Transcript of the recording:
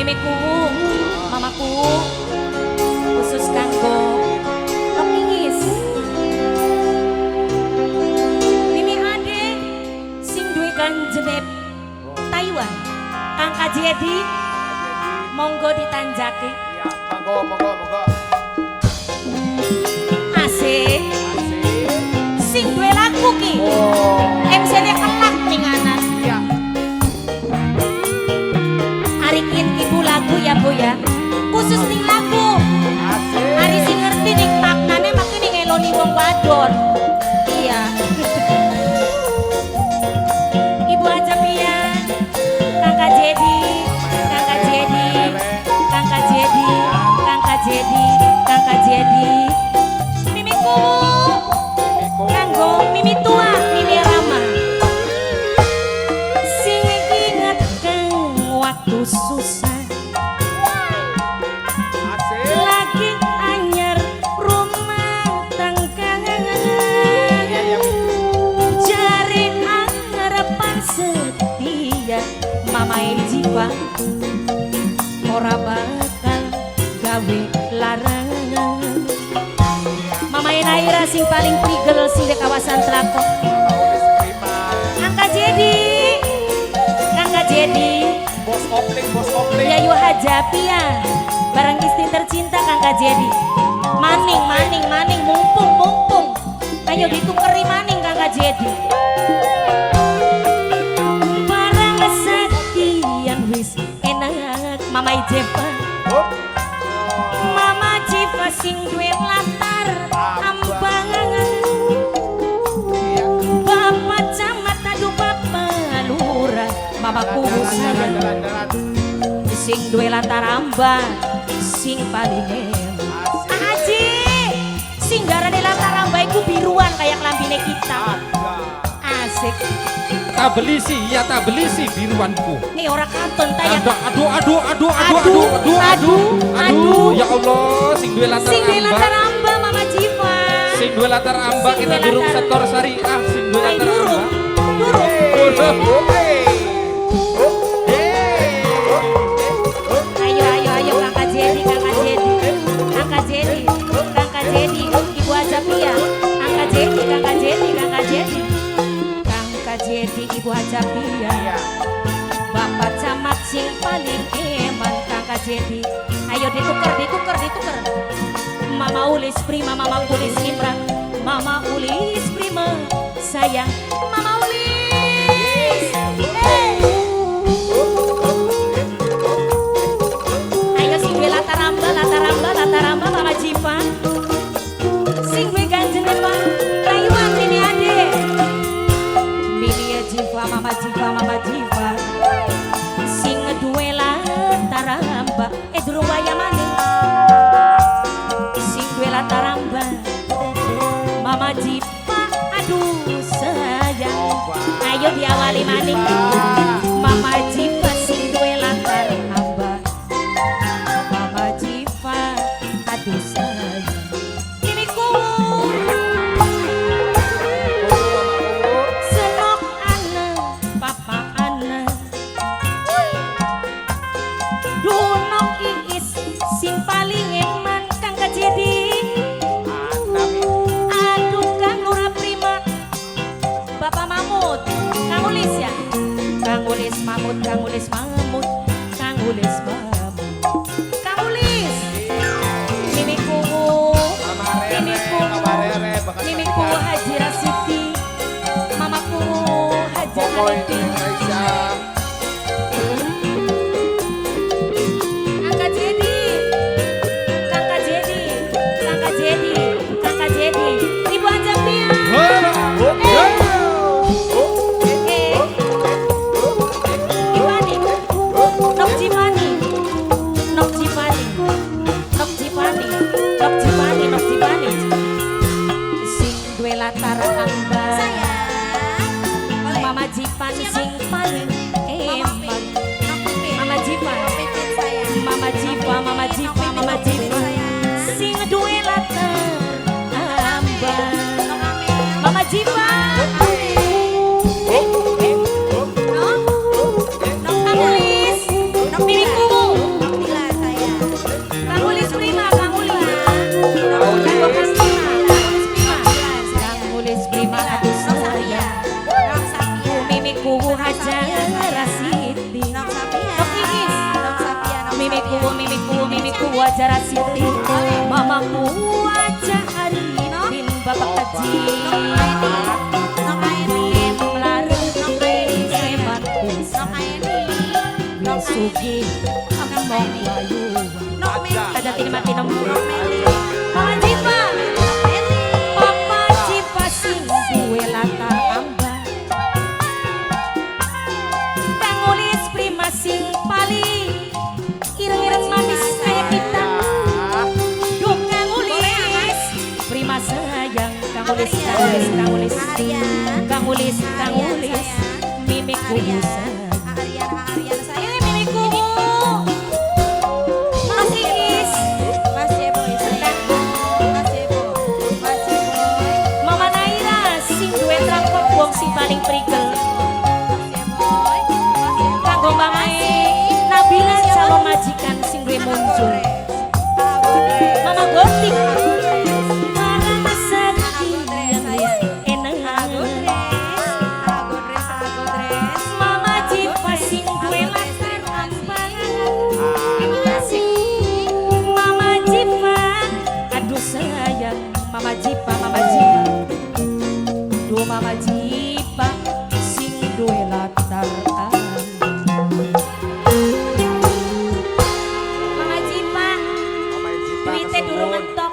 mimiku, mamaku, khusus kanggo pengingis. Mimi ade sing duwe ganjenep Taiwan, Kang Kajedi, monggo ditanjake. Iya, monggo. Asik. Sing duwe lagu ki. MC-ne kelak ning anan. Iya. Arikin ibu lagu ya Bu ya. Khusus ning lagu. Asik. Ari sing ngerti ning maknane makin ning eloni wong wadon. Iya. Ibu aja pian. Kakak Jedi, Kakak Jedi, Kakak Jedi, Kakak Jedi, Kakak Jedi. Mimiku. Kanggo mimi tua, mimi rama. Sing inget kang waktu susah. Asik. Lagi anyar rumah tangga. Iya. Jari harapan setia mama jiwa ora bakal gawe larangan. Mama Naira sing paling prigel sing di kawasan Tlakok. Angka Jedi, Angka Jedi, Bos kopling. Yayu Hajapia, barang istri tercinta Angka Jedi. Maning, mumpung. Ayo ditukeri maning Angka Jedi. Barang satian wis enak Mama Ijepa. Mama Jiva sing duwe latar ambangan. Bapak camat aduh bapak lurah mamaku sayang sing duwe latar amba sing paling hebat. Aji sing darane latar amba iku biruan kayak lambine kita. Asik. Tak beli sih biruanku. Nih ora katon ta ya. Aduh, ya Allah, sing duwe latar Sing duwe latar amba. amba Mama Jiva. Sing duwe latar amba Sing kita duwe durung latar. setor syariah, sing duwe Ayo latar amba. durung. Ayo Kakak Jedi, Kakak Jedi, Ibu Ajapia, Kakak Jedi, Ibu Ajapia. Bapak camat sing paling eman Kakak Jedi. Ayo dituker. Mama Ulis Prima, Mama Ulis Imran, Mama Ulis Prima, sayang Mama Ulis. Ayo sing duwe latar amba Mama Jiva. Sing duwe ganjene Pak Rayuan ini ade. Mimi Jiva, Mama Jiva. Sing duwe latar amba durung waya maning. Sing duwe latar amba Mama Jiva, aduh sayang. Ayo diawali maning. Mama Jiva sing duwe latar amba Mama Jiva, aduh sayang. Mimiku senok ana papa ana dunok iis sing paling eman Kang Kajedi. Aduh Kang Nura Prima, Bapak Mamut, Kang Ulis ya, Kang Ulis Mamut, Kang Ulis Mamut, Kang Ulis Mamut, Kang Ulis. Mimiku Haji Rasiti, mamaku Haji Haliti. Kakak Jedi, Ibu Ajapia. Nok Jipani. Sing duwe latar amba Mama Jipan wajah Rasiti, mamaku wajah Arifin, bapak Haji melarang seman pisan Sugi among wayu aja tini mati nomor Mama Jipa Papa Jipa sing duwe latar ambang kang nulis prima sing paling ireng-ireng manis kayak kita duh kang nulis prima sayang kang nulis mimikku bisa sing paling prigel kanggo mamae Nabila calon majikan sing duwe muncul Mama Gotik marang sakti eneng Mama Jipa sing duwe latar ambang Mama Jipa aduh sayang Mama Jipa duh Mama Jipa sing duwe latar Mama Jipa duwite durung entok